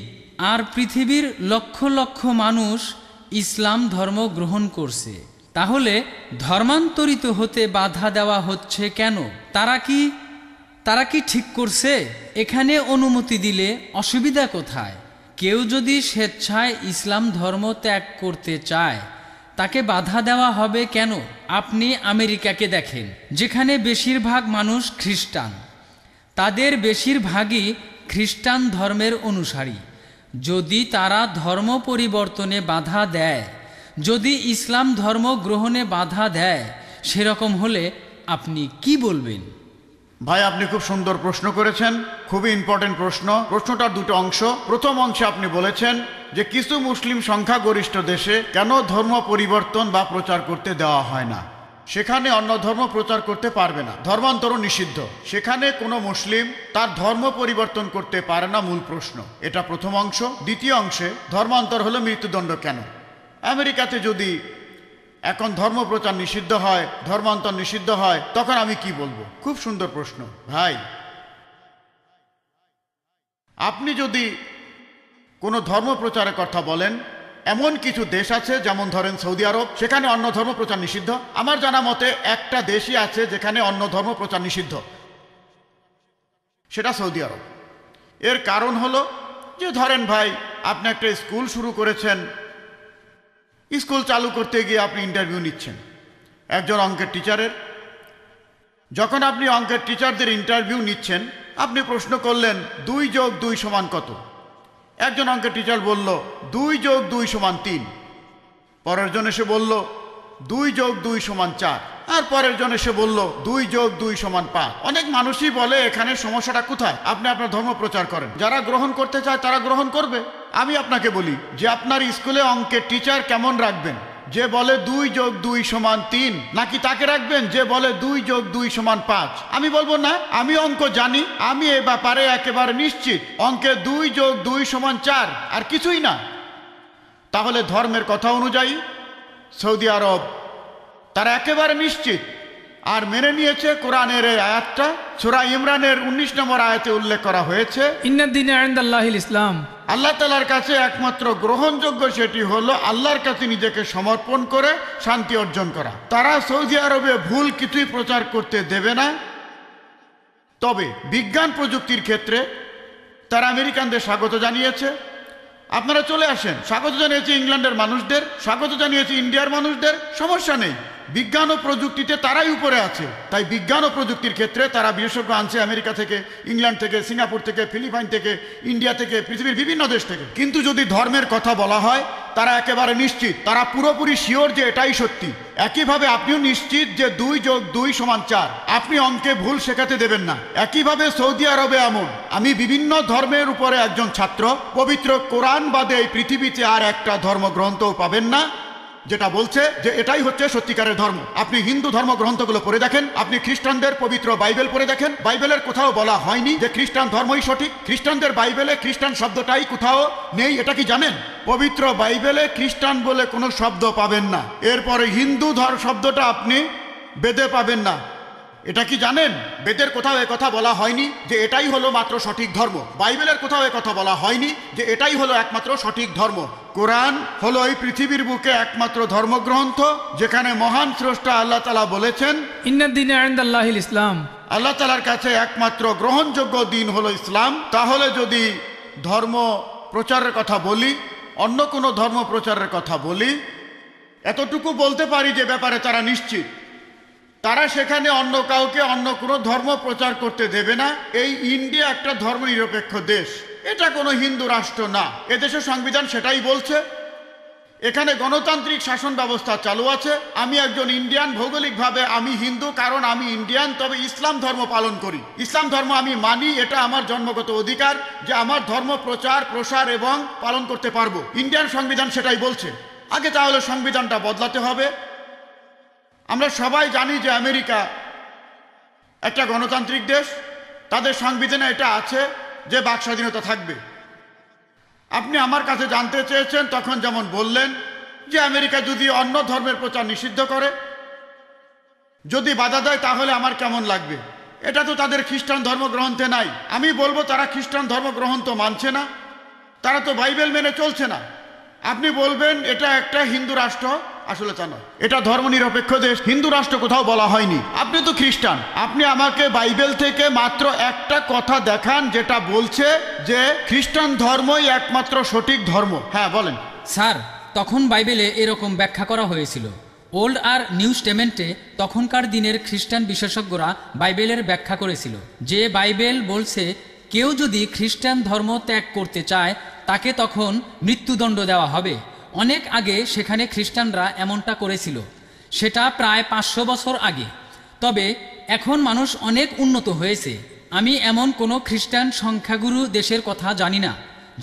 আর পৃথিবীর লক্ষ লক্ষ মানুষ ইসলাম ধর্ম গ্রহণ করছে। তাহলে ধর্মান্তরিত হতে বাধা দেওয়া হচ্ছে কেন? তারা কি ঠিক করছে? এখানে অনুমতি দিলে অসুবিধা কোথায়? কেউ যদি স্বেচ্ছায় ইসলাম ধর্ম ত্যাগ করতে চায় তাকে বাধা দেওয়া হবে কেন? আপনি আমেরিকাকে দেখেন, যেখানে বেশিরভাগ মানুষ খ্রিস্টান, তাদের বেশিরভাগই খ্রিস্টান ধর্মের অনুসারী। যদি তারা ধর্ম পরিবর্তনে বাধা দেয়, যদি ইসলাম ধর্ম গ্রহণে বাধা দেয়, সেরকম হলে আপনি কি বলবেন? ভাই, আপনি খুব সুন্দর প্রশ্ন করেছেন, খুবই ইম্পর্টেন্ট প্রশ্ন। প্রশ্নটার দুটো অংশ। প্রথম অংশে আপনি বলেছেন যে কিছু মুসলিম সংখ্যাগরিষ্ঠ দেশে কেন ধর্ম পরিবর্তন বা প্রচার করতে দেওয়া হয় না, সেখানে অন্য ধর্ম প্রচার করতে পারবে না, ধর্মান্তরও নিষিদ্ধ, সেখানে কোনো মুসলিম তার ধর্ম পরিবর্তন করতে পারে না, মূল প্রশ্ন। এটা প্রথম অংশ। দ্বিতীয় অংশে ধর্মান্তর হলো মৃত্যুদণ্ড কেন? আমেরিকাতে যদি এখন ধর্ম প্রচার নিষিদ্ধ হয়, ধর্মান্তর নিষিদ্ধ হয়, তখন আমি কি বলবো? খুব সুন্দর প্রশ্ন ভাই। আপনি যদি কোনো ধর্ম প্রচারের কথা বলেন, এমন কিছু দেশ আছে, যেমন ধরেন সৌদি আরব, সেখানে অন্য ধর্ম প্রচার নিষিদ্ধ। আমার জানা মতে একটা দেশই আছে যেখানে অন্য ধর্ম প্রচার নিষিদ্ধ, সেটা সৌদি আরব। এর কারণ হলো যে ধরেন ভাই, আপনি একটা স্কুল শুরু করেছেন, স্কুল চালু করতে গিয়ে আপনি ইন্টারভিউ নিচ্ছেন একজন অঙ্কের টিচারের। যখন আপনি অঙ্কের টিচারদের ইন্টারভিউ নিচ্ছেন, আপনি প্রশ্ন করলেন 2 + 2 = কত? একজন অঙ্কের টিচার বলল 2 + 2 = 3। পরের জন এসে বলল 2 + 2 = 4, আর পরের জন এসে বলল 2 + 2 = 5। অনেক মানুষই বলে এখানে সমস্যাটা কোথায়? আপনি আপনার ধর্ম প্রচার করেন, যারা গ্রহণ করতে চায় তারা গ্রহণ করবে। আমি আপনাকে বলি যে আপনার স্কুলে অঙ্কের টিচার কেমন রাখবেন? যে বলে 2 + 2 = 3, নাকি তাকে রাখবেন যে বলে 2 + 2 = 5? আমি বলবো না, আমি অঙ্ক জানি, আমি এ ব্যাপারে একেবারে নিশ্চিত, অঙ্কে 2 + 2 = 4, আর কিছুই না। তাহলে ধর্মের কথা অনুযায়ী সৌদি আরব তারা একেবারে নিশ্চিত আর মেনে নিয়েছে কোরআনের এই আয়াতটা। সূরা ইমরানের 19 নম্বর আয়াতে উল্লেখ করা হয়েছে, ইন্নাদ-দীনা ইনদাল্লাহিল ইসলাম। আল্লাহ তাআলার কাছে একমাত্র গ্রহণযোগ্য সেটি হলো আল্লাহর কাছে নিজেকে সমর্পণ করে শান্তি অর্জন করা। তারা সৌদি আরবে ভুল কিছুই প্রচার করতে দেবে না। তবে বিজ্ঞান প্রযুক্তির ক্ষেত্রে তারা আমেরিকানদের স্বাগত জানিয়েছে, আপনারা চলে আসেন। স্বাগত জানিয়েছে ইংল্যান্ডের মানুষদের, স্বাগত জানিয়েছে ইন্ডিয়ার মানুষদের, সমস্যা নেই। বিজ্ঞান ও প্রযুক্তিতে তারাই উপরে আছে, তাই বিজ্ঞান ও প্রযুক্তির ক্ষেত্রে তারা বিশেষজ্ঞ আনছে আমেরিকা থেকে, ইংল্যান্ড থেকে, সিঙ্গাপুর থেকে, ফিলিপাইন থেকে, ইন্ডিয়া থেকে, পৃথিবীর বিভিন্ন দেশ থেকে। কিন্তু যদি ধর্মের কথা বলা হয়, তারা একেবারে নিশ্চিত, তারা পুরোপুরি শিওর যে এটাই সত্যি। একইভাবে আপনিও নিশ্চিত যে 2 + 2 = 4, আপনি অঙ্কে ভুল শেখাতে দেবেন না। একইভাবে সৌদি আরবে এমন, আমি বিভিন্ন ধর্মের উপরে একজন ছাত্র, পবিত্র কোরআন বাদে এই পৃথিবীতে আর একটা ধর্মগ্রন্থও পাবেন না যেটা বলছে যে এটাই হচ্ছে সত্যিকারের ধর্ম। আপনি হিন্দু ধর্মগ্রন্থগুলো পড়ে দেখেন, আপনি খ্রিস্টানদের পবিত্র বাইবেল পড়ে দেখেন, বাইবেলের কোথাও বলা হয়নি যে খ্রিস্টান ধর্মই সঠিক। খ্রিস্টানদের বাইবেলে খ্রিস্টান শব্দটাই কোথাও নেই, এটা কি জানেন? পবিত্র বাইবেলে খ্রিস্টান বলে কোনো শব্দ পাবেন না। এরপরে হিন্দু শব্দটা আপনি বেদে পাবেন না, এটা কি জানেন? বেদের কোথাও এ কথা বলা হয়নি যে এটাই হলো মাত্র সঠিক ধর্ম। বাইবেলের কোথাও এ কথা বলা হয়নি যে এটাই হলো একমাত্র সঠিক ধর্ম। কোরআন হলো এই পৃথিবীর বুকে একমাত্র ধর্মগ্রন্থ যেখানে মহান স্রষ্টা আল্লাহ তাআলা বলেছেন, ইন্নাদ-দীনা ইনদাল্লাহিল ইসলাম। আল্লাহ তাআলার কাছে একমাত্র গ্রহণযোগ্য দিন হলো ইসলাম। তাহলে যদি ধর্ম প্রচারের কথা বলি, অন্য কোনো ধর্ম প্রচারের কথা বলি, এতটুকু বলতে পারি যে ব্যাপারে তারা নিশ্চিত, তারা সেখানে অন্য কাউকে অন্য কোনো ধর্ম প্রচার করতে দেবে না। এই ইন্ডিয়া একটা ধর্মনিরপেক্ষ দেশ, এটা কোনো হিন্দু রাষ্ট্র না। এদেশের সংবিধান সেটাই বলছে। এখানে গণতান্ত্রিক শাসন ব্যবস্থা চালু আছে। আমি একজন ইন্ডিয়ান, ভৌগোলিকভাবে আমি হিন্দু কারণ আমি ইন্ডিয়ান, তবে ইসলাম ধর্ম পালন করি। ইসলাম ধর্ম আমি মানি, এটা আমার জন্মগত অধিকার যে আমার ধর্ম প্রচার, প্রসার এবং পালন করতে পারবো। ইন্ডিয়ান সংবিধান সেটাই বলছে। আগে তাহলে সংবিধানটা বদলাতে হবে। আমরা সবাই জানি যে আমেরিকা একটা গণতান্ত্রিক দেশ, তাদের সংবিধানে এটা আছে যে বাক স্বাধীনতা থাকবে। আপনি আমার কাছে জানতে চেয়েছেন, তখন যেমন বললেন যে আমেরিকা যদি অন্য ধর্মের প্রচার নিষিদ্ধ করে, যদি বাধা দেয়, তাহলে আমার কেমন লাগবে? এটা তো তাদের খ্রিস্টান ধর্মগ্রন্থে নাই। আমি বলবো তারা খ্রিস্টান ধর্মগ্রন্থ মানছে না, তারা তো বাইবেল মেনে চলছে না। আপনি বলবেন এটা একটা হিন্দু রাষ্ট্র, আসলে তা নয়। এটা ধর্মনিরপেক্ষ দেশ, হিন্দু রাষ্ট্র কোথাও বলা হয়নি। আপনি তো খ্রিস্টান, আপনি আমাকে বাইবেল থেকে মাত্র একটা কথা দেখান যেটা বলছে যে খ্রিস্টান ধর্মই একমাত্র সঠিক ধর্ম। হ্যাঁ বলেন। স্যার, তখন বাইবেলে এরকম ব্যাখ্যা করা হয়েছিল। ওল্ড আর নিউ টেস্টামেন্টে তখনকার দিনের খ্রিস্টান বিশেষজ্ঞরা বাইবেলের ব্যাখ্যা করেছিল যে বাইবেল বলছে কেউ যদি খ্রিস্টান ধর্ম ত্যাগ করতে চায় তাকে তখন মৃত্যুদণ্ড দেওয়া হবে। অনেক আগে সেখানে খ্রিস্টানরা এমনটা করেছিল, সেটা প্রায় 500 বছর আগে। তবে এখন মানুষ অনেক উন্নত হয়েছে। আমি এমন কোনো খ্রিস্টান সংখ্যাগুরু দেশের কথা জানি না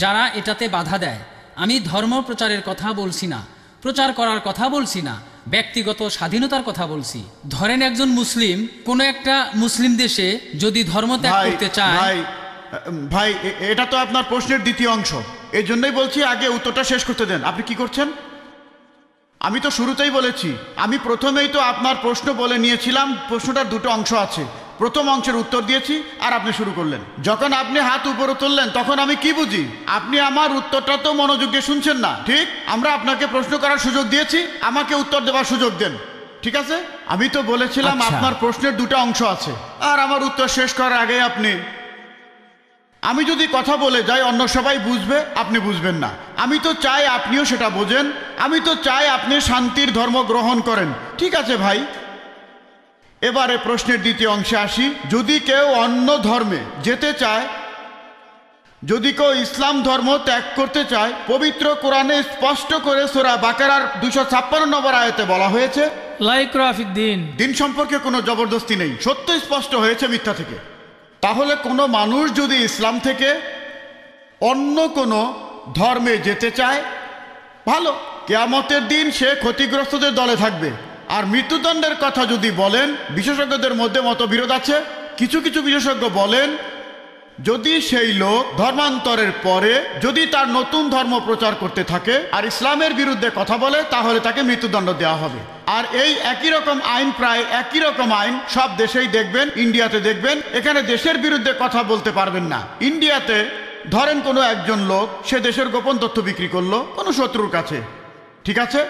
যারা এটাতে বাধা দেয়। আমি ধর্ম প্রচারের কথা বলছি না, প্রচার করার কথা বলছি না, ব্যক্তিগত স্বাধীনতার কথা বলছি। ধরেন একজন মুসলিম কোনো একটা মুসলিম দেশে যদি ধর্ম ত্যাগ করতে চায়। ভাই এটা তো আপনার প্রশ্নের দ্বিতীয় অংশ, এই জন্যই বলছি আগে উত্তরটা শেষ করতে দেন। আপনি কি করছেন? আমি তো শুরুতেই বলেছি, আমি প্রথমেই তো আপনার প্রশ্ন বলে নিয়েছিলাম প্রশ্নটার দুটো অংশ আছে। প্রথম অংশের উত্তর দিয়েছি আর আপনি শুরু করলেন। যখন আপনি হাত উপরে তুললেন তখন আমি কি বুঝি? আপনি আমার উত্তরটা তো মনোযোগ দিয়ে শুনছেন না। ঠিক, আমরা আপনাকে প্রশ্ন করার সুযোগ দিয়েছি, আমাকে উত্তর দেওয়ার সুযোগ দেন। ঠিক আছে, আমি তো বলেছিলাম আপনার প্রশ্নের দুটো অংশ আছে, আর আমার উত্তর শেষ করার আগে আমি যদি কথা বলে যাই অন্য সবাই বুঝবে, আপনি বুঝবেন না। আমি তো চাই আপনিও সেটা বোঝেন। আমি তো চাই আপনি শান্তির ধর্ম গ্রহণ করেন। ঠিক আছে ভাই, এবারে প্রশ্নের দ্বিতীয় অংশে আসি। যদি কেউ অন্য ধর্মে যেতে চায়, যদি কেউ ইসলাম ধর্ম ত্যাগ করতে চায়, পবিত্র কোরআনে স্পষ্ট করে সূরা বাকারার 256 নম্বর আয়াতে বলা হয়েছে লা ইকরাহা ফিদ্দীন। দিন সম্পর্কে কোনো জবরদস্তি নেই, সত্য স্পষ্ট হয়েছে মিথ্যা থেকে। তাহলে কোনো মানুষ যদি ইসলাম থেকে অন্য কোনো ধর্মে যেতে চায়, ভালো, কিয়ামতের দিন সে ক্ষতিগ্রস্তদের দলে থাকবে। আর মৃত্যুদণ্ডের কথা যদি বলেন, বিশেষজ্ঞদের মধ্যে মতবিরোধ আছে। কিছু কিছু বিশেষজ্ঞ বলেন যদি সেই লোক ধর্মান্তরের পরে যদি তার নতুন ধর্ম প্রচার করতে থাকে আর ইসলামের বিরুদ্ধে কথা বলে, তাহলে তাকে মৃত্যুদণ্ড দেওয়া হবে। আর এই একই রকম আইন, প্রায় একই রকম আইন সব দেশেই দেখবেন। ইন্ডিয়াতে দেখবেন, এখানে দেশের বিরুদ্ধে কথা বলতে পারবেন না। ইন্ডিয়াতে ধরেন কোনো একজন লোক সে দেশের গোপন তথ্য বিক্রি করলো কোনো শত্রুর কাছে, ঠিক আছে,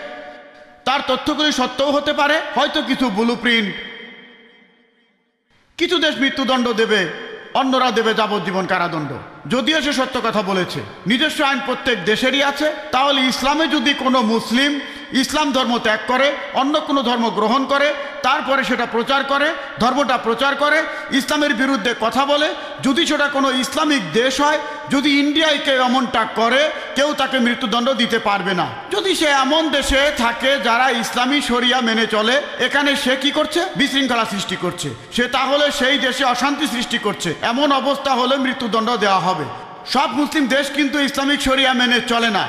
তার তথ্যগুলি সত্যও হতে পারে, হয়তো কিছু ব্লুপ্রিন্ট। কিছু দেশ মৃত্যুদণ্ড দেবে, অন্যরা দেবে যাবজ্জীবন কারাদণ্ড, যদিও সে সত্য কথা বলেছে। নিজস্ব আইন প্রত্যেক দেশেরই আছে। তাহলে ইসলামে যদি কোনো মুসলিম ইসলাম ধর্ম ত্যাগ করে অন্য কোনো ধর্ম গ্রহণ করে, তারপরে সেটা প্রচার করে, ধর্মটা প্রচার করে, ইসলামের বিরুদ্ধে কথা বলে, যদি সেটা কোনো ইসলামিক দেশ হয়, যদি ইন্ডিয়ায় কেউ এমনটা করে, কেউ তাকে মৃত্যুদণ্ড দিতে পারবে না। যদি সে এমন দেশে থাকে যারা ইসলামী শরিয়া মেনে চলে, এখানে সে কি করছে? বিশৃঙ্খলা সৃষ্টি করছে। সে তাহলে সেই দেশে অশান্তি সৃষ্টি করছে। এমন অবস্থা হলে মৃত্যুদণ্ড দেওয়া হবে। সব মুসলিম দেশ কিন্তু ইসলামিক শরিয়া মেনে চলে না,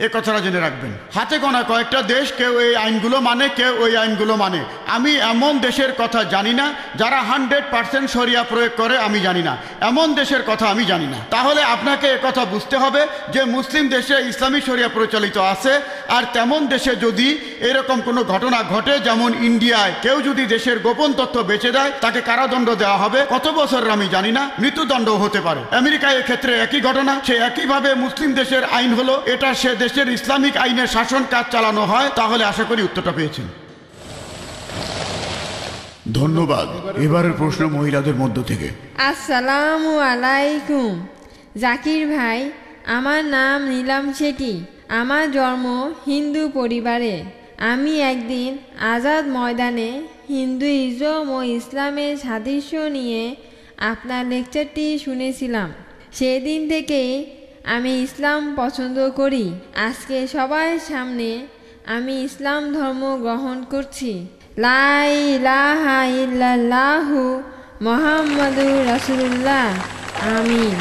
এ কথাটা জেনে রাখবেন। হাতে গোনা কয়েকটা দেশ কেউ এই আইনগুলো মানে, কেউ ওই আইনগুলো মানে। আমি এমন দেশের কথা জানি না যারা 100% শরিয়া প্রয়োগ করে, আমি জানি না। এমন দেশের কথা আমি জানি না। তাহলে আপনাকে কথা বুঝতে হবে যে মুসলিম দেশে ইসলামী শরিয়া প্রচলিত আছে, আর তেমন দেশে যদি এরকম কোনো ঘটনা ঘটে, যেমন ইন্ডিয়ায় কেউ যদি দেশের গোপন তথ্য বেচে দেয়, তাকে কারাদণ্ড দেওয়া হবে। কত বছর আমি জানি না, মৃত্যুদণ্ডও হতে পারে। আমেরিকায় এক্ষেত্রে একই ঘটনা। সে একইভাবে মুসলিম দেশের আইন হলো এটা, সে দেশের ইসলামিক আইনের শাসন কাজ চালানো হয়। তাহলে আশা করি উত্তরটা পেয়েছেন। ধন্যবাদ। এবারের প্রশ্ন মহিলাদের মধ্য থেকে। আসসালামু আলাইকুম জাকির ভাই, আমার নাম নীলাম শেঠি। আমার জন্ম হিন্দু পরিবারে। আমি একদিন আজাদ ময়দানে হিন্দুইজম ও ইসলামের সাদৃশ্য নিয়ে আপনার লেকচারটি শুনেছিলাম। সেদিন থেকেই আমি ইসলাম পছন্দ করি। আজকে সবার সামনে আমি ইসলাম ধর্ম গ্রহণ করছি। লা ইলাহা ইল্লাল্লাহু মুহাম্মাদুর রাসূলুল্লাহ। আমিন।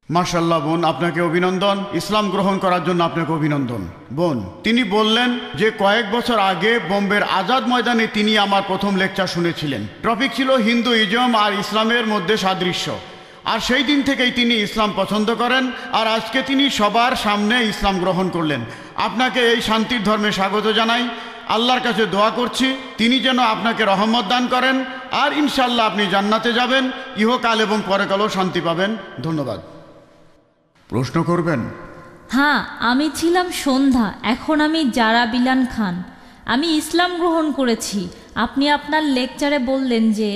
মাশাআল্লাহ বোন, আপনাকে অভিনন্দন। ইসলাম গ্রহণ করার জন্য আপনাকে অভিনন্দন বোন। তিনি বললেন যে কয়েক বছর আগে বোম্বের আজাদ ময়দানে তিনি আমার প্রথম লেকচার শুনেছিলেন। টপিক ছিল হিন্দুইজম আর ইসলামের মধ্যে সাদৃশ্য। আর সেই দিন থেকেই তিনি ইসলাম পছন্দ করেন, আর আজকে তিনি সবার সামনে ইসলাম গ্রহণ করলেন। আপনাকে এই শান্তির ধর্মে স্বাগত জানাই। আল্লাহর কাছে দোয়া করছি তিনি যেন আপনাকে রহমত দান করেন, আর ইনশাল্লাহ আপনি জান্নাতে যাবেন, ইহকাল এবং পরকালও শান্তি পাবেন। ধন্যবাদ। প্রশ্ন করবেন? হ্যাঁ, আমি ছিলাম সন্ধ্যা, এখন আমি জারা বিলান খান। আমি ইসলাম গ্রহণ করেছি। আপনি আপনার লেকচারে বললেন যে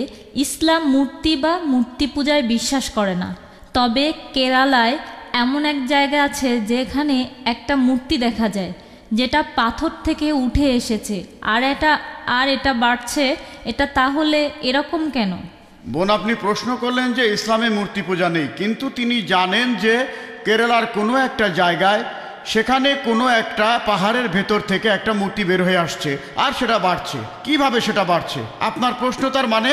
ইসলাম মূর্তি বা মূর্তি পূজায় বিশ্বাস করে না, তবে কেরালায় এমন এক জায়গা আছে যেখানে একটা মূর্তি দেখা যায় যেটা পাথর থেকে উঠে এসেছে, আর এটা বাড়ছে। এটা তাহলে এরকম কেন? বোন, আপনি প্রশ্ন করলেন যে ইসলামে মূর্তি পূজা নেই, কিন্তু তিনি জানেন যে কেরালার কোনো একটা জায়গায় সেখানে কোনো একটা পাহাড়ের ভেতর থেকে একটা মূর্তি বের হয়ে আসছে আর সেটা বাড়ছে। কিভাবে সেটা বাড়ছে? আপনার প্রশ্ন তার মানে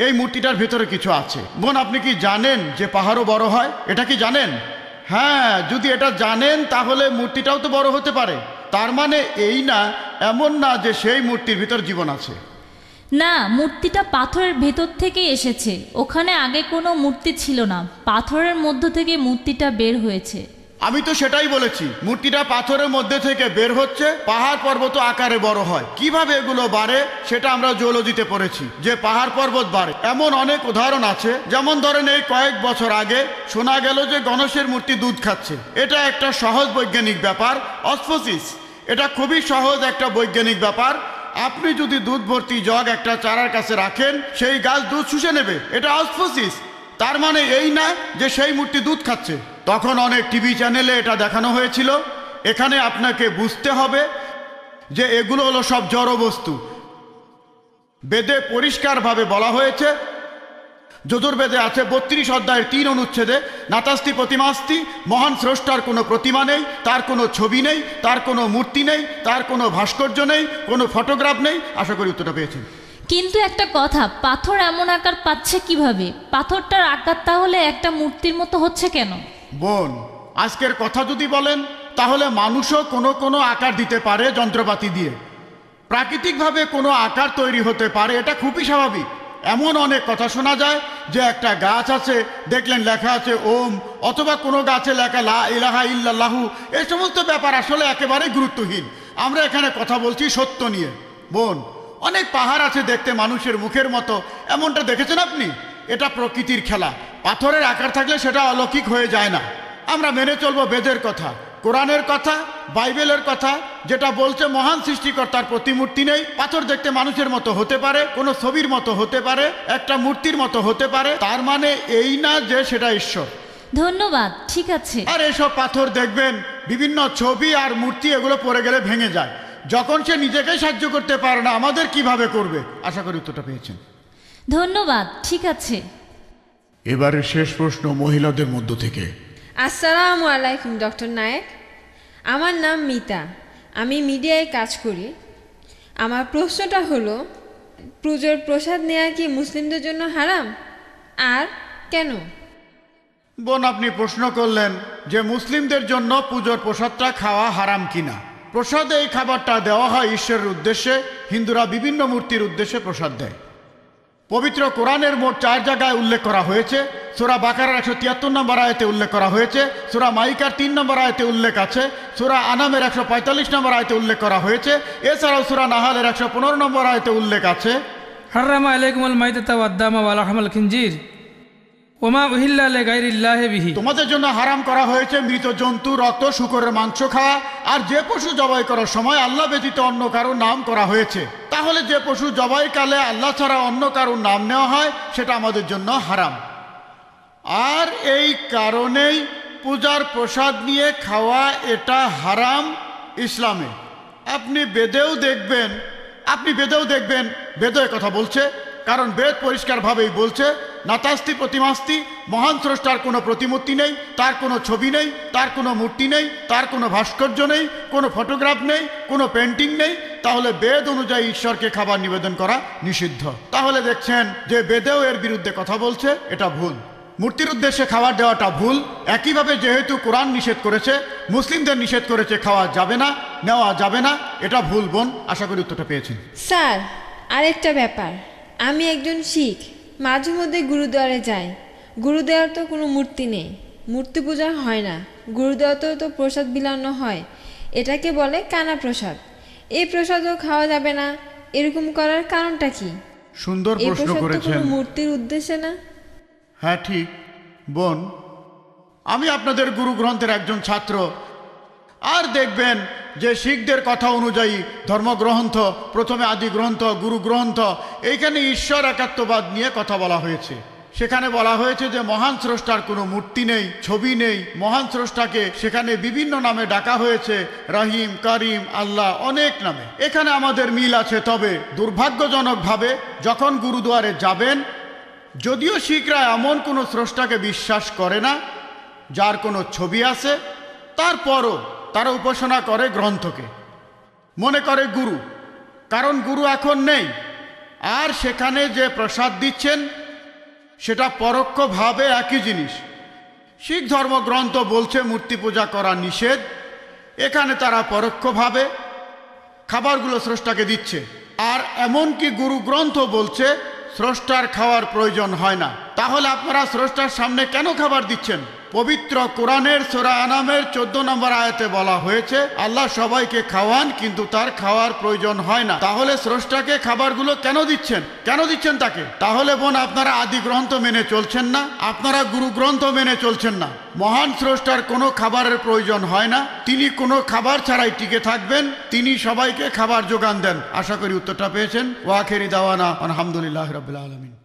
এই মূর্তিটার ভেতরে কিছু আছে। বোন, আপনি কি জানেন যে পাহাড়ও বড় হয়? এটা কি জানেন? হ্যাঁ, যদি এটা জানেন তাহলে মূর্তিটাও তো বড় হতে পারে। তার মানে এই না, এমন না যে সেই মূর্তির ভিতর জীবন আছে। না, মূর্তিটা পাথরের ভেতর থেকে এসেছে। ওখানে আগে কোনো মূর্তি ছিল না, পাথরের মধ্য থেকে মূর্তিটা বের হয়েছে। আমি তো সেটাই বলেছি, মূর্তিটা পাথরের মধ্যে থেকে বের হচ্ছে, পাহাড় পর্বত আকারে বড় হয়। কিভাবে এগুলো বাড়ে সেটা আমরা জিওলজিতে পড়েছি যে পাহাড় পর্বত বাড়ে। এমন অনেক উদাহরণ আছে, যেমন ধরেন এই কয়েক বছর আগে শোনা গেল যে গণেশের মূর্তি দুধ খাচ্ছে। এটা একটা সহজ বৈজ্ঞানিক ব্যাপার, অসফোসিস। এটা খুবই সহজ একটা বৈজ্ঞানিক ব্যাপার। আপনি যদি দুধ ভর্তি জগ একটা চারার কাছে রাখেন, সেই গাছ দুধ শুষে নেবে। এটা অসফোসিস। তার মানে এই না যে সেই মূর্তি দুধ খাচ্ছে। তখন অনেক টিভি চ্যানেলে এটা দেখানো হয়েছিল। এখানে আপনাকে বুঝতে হবে যে এগুলো হলো সব জড় বস্তু। বেদে পরিষ্কারভাবে বলা হয়েছে, যজুর্বেদে আছে 32 অধ্যায়ের 3 অনুচ্ছেদে, নাতাস্তি প্রতিমাস্তি, মহান স্রষ্টার কোনো প্রতিমা নেই, তার কোনো ছবি নেই, তার কোনো মূর্তি নেই, তার কোনো ভাস্কর্য নেই, কোনো ফটোগ্রাফ নেই। আশা করি উত্তরটা পেয়েছেন। কিন্তু একটা কথা, পাথর এমন আকার পাচ্ছে কিভাবে? পাথরটার আকার তাহলে একটা মূর্তির মতো হচ্ছে কেন? বোন, আজকের কথা যদি বলেন তাহলে মানুষও কোনো কোনো আকার দিতে পারে যন্ত্রপাতি দিয়ে। প্রাকৃতিকভাবে কোনো আকার তৈরি হতে পারে, এটা খুবই স্বাভাবিক। এমন অনেক কথা শোনা যায় যে একটা গাছ আছে, দেখলেন লেখা আছে ওম, অথবা কোনো গাছে লেখা লা ইলাহা ইল্লাল্লাহু। এই সমস্ত ব্যাপার আসলে একেবারে গুরুত্বহীন। আমরা এখানে কথা বলছি সত্য নিয়ে। বোন, অনেক পাহাড় আছে দেখতে মানুষের মুখের মতো, এমনটা দেখেছেন আপনি? এটা প্রকৃতির খেলা। পাথরের আকার থাকলে সেটা অলৌকিক হয়ে যায় না। আমরা মেনে চলবো বেদের কথা, কোরআনের কথা, বাইবেলের কথা, যেটা বলছে মহান সৃষ্টিকর্তার প্রতিমূর্তি নেই। পাথর দেখতে মানুষের মতো হতে পারে, কোনো ছবির মতো হতে পারে, একটা মূর্তির মতো হতে পারে। তার মানে এই না যে সেটা ঈশ্বর। ধন্যবাদ, ঠিক আছে। আর এসব পাথর দেখবেন বিভিন্ন ছবি আর মূর্তি এগুলো পড়ে গেলে ভেঙে যায়। যখন সে নিজেকেই সাহায্য করতে পারে না, আমাদের কিভাবে করবে? আশা করি উত্তরটা পেয়েছেন। ধন্যবাদ, ঠিক আছে। এবারে শেষ প্রশ্ন মহিলাদের মধ্য থেকে। আসসালামু আলাইকুম ডক্টর নায়েক। আমার নাম মিতা, আমি মিডিয়ায় কাজ করি। আমার প্রশ্নটা হলো, পুজোর প্রসাদ নেওয়া কি মুসলিমদের জন্য হারাম, আর কেন? বোন, আপনি প্রশ্ন করলেন যে মুসলিমদের জন্য পুজোর প্রসাদটা খাওয়া হারাম কিনা। প্রসাদে এই খাবারটা দেওয়া হয় ঈশ্বরের উদ্দেশ্যে। হিন্দুরা বিভিন্ন মূর্তির উদ্দেশ্যে প্রসাদ দেয়। পবিত্র কোরআনের মোট 4 জায়গায় উল্লেখ করা হয়েছে। সূরা বাকারার 173 নম্বর আয়াতে উল্লেখ করা হয়েছে, সূরা মাইকার 3 নম্বর আয়াতে উল্লেখ আছে, সূরা আনামের 145 নম্বর আয়াতে উল্লেখ করা হয়েছে। এছাড়াও সূরা নাহালের 115 নম্বর আয়াতে উল্লেখ আছে, হারামা আলাইকুমুল মাইতাতা ওয়াদ দামা ওয়া লাহমাল খিনজির ওমা উহিল্লা লিগাইরিল্লাহি বিহি। তোমাদের জন্য হারাম করা হয়েছে মৃত জন্তু, রক্ত, শূকরের মাংস খাওয়া, আর যে পশু জবাই করার সময় আল্লাহ ব্যতীত অন্য কারোর নাম করা হয়েছে। তাহলে যে পশু জবাইকালে আল্লাহ ছাড়া অন্য কারোর নাম নেওয়া হয় সেটা আমাদের জন্য হারাম। আর এই কারণেই পূজার প্রসাদ নিয়ে খাওয়া এটা হারাম ইসলামে। আপনি বেদেও দেখবেন বেদ কথা বলছে, কারণ বেদ পরিষ্কারভাবেই বলছে, নাতাস্তি প্রতিমাস্তি, মহান স্রষ্টার কোনো প্রতিমূর্তি নেই, তার কোনো ছবি নেই, তার কোনো মূর্তি নেই, তার কোনো ভাস্কর্য নেই, কোনো ফটোগ্রাফ নেই, কোনো পেন্টিং নেই। তাহলে বেদ অনুযায়ী ঈশ্বরকে খাবার নিবেদন করা নিষিদ্ধ। তাহলে দেখছেন যে বেদেও এর বিরুদ্ধে কথা বলছে, এটা ভুল। মূর্তির উদ্দেশ্যে খাবার দেওয়াটা ভুল। একইভাবে যেহেতু কোরআন নিষেধ করেছে, মুসলিমদের নিষেধ করেছে খাওয়া যাবে না, নেওয়া যাবে না, এটা ভুল। বোন, আশা করি উত্তরটা পেয়েছেন। স্যার, আরেকটা ব্যাপার, আমি একজন শিখ, মাঝে মধ্যে গুরুদুয়ারে যাই। গুরুদুয়ার তো কোনো মূর্তি নেই, মূর্তি পূজা হয় না। গুরুদুয়ারেও তো প্রসাদ বিলানো হয়, এটাকে বলে কানা প্রসাদ। এই প্রসাদও খাওয়া যাবে না, এরকম করার কারণটা কি? সুন্দর প্রশ্ন করেছেন। মূর্তির উদ্দেশ্যে না? হ্যাঁ ঠিক বোন, আমি আপনাদের গুরু গ্রন্থের একজন ছাত্র। আর দেখবেন যে শিখদের কথা অনুযায়ী ধর্মগ্রন্থ, প্রথমে আদি গ্রন্থ, গুরু গ্রন্থ, এইখানে ঈশ্বর একাত্মবাদ নিয়ে কথা বলা হয়েছে। সেখানে বলা হয়েছে যে মহান স্রষ্টার কোনো মূর্তি নেই, ছবি নেই। মহান স্রষ্টাকে সেখানে বিভিন্ন নামে ডাকা হয়েছে, রহিম, করিম, আল্লাহ, অনেক নামে। এখানে আমাদের মিল আছে। তবে দুর্ভাগ্যজনকভাবে যখন গুরুদুয়ারে যাবেন, যদিও শিখরা এমন কোনো স্রষ্টাকে বিশ্বাস করে না যার কোনো ছবি আছে, তারপরও তারা উপাসনা করে গ্রন্থকে, মনে করে গুরু। কারণ গুরু এখন নেই। আর সেখানে যে প্রসাদ দিচ্ছেন সেটা পরোক্ষভাবে একই জিনিস। শিখ ধর্মগ্রন্থ বলছে মূর্তি পূজা করা নিষেধ, এখানে তারা পরোক্ষভাবে খাবারগুলো স্রষ্টাকে দিচ্ছে। আর এমনকি গুরু গ্রন্থ বলছে স্রষ্টার খাওয়ার প্রয়োজন হয় না। তাহলে আপনারা স্রষ্টার সামনে কেন খাবার দিচ্ছেন? পবিত্র কোরআনের সূরা আনামের 14 নম্বর আয়াতে বলা হয়েছে আল্লাহ সবাইকে খাওয়ান, কিন্তু তার খাওয়ার প্রয়োজন হয় না। তাহলে স্রষ্টাকে খাবারগুলো কেন দিচ্ছেন? কেন দিচ্ছেন তাকে? তাহলে বোন, আপনারা আদি গ্রন্থ মেনে চলছেন না, আপনারা গুরু গ্রন্থ মেনে চলছেন না। মহান স্রষ্টার কোনো খাবারের প্রয়োজন হয় না, তিনি কোনো খাবার ছাড়াই টিকে থাকবেন, তিনি সবাইকে খাবার যোগান দেন। আশা করি উত্তরটা পেয়েছেন। ওয়াখিরি দাওয়ানা আলহামদুলিল্লাহ রাব্বিল আলামিন।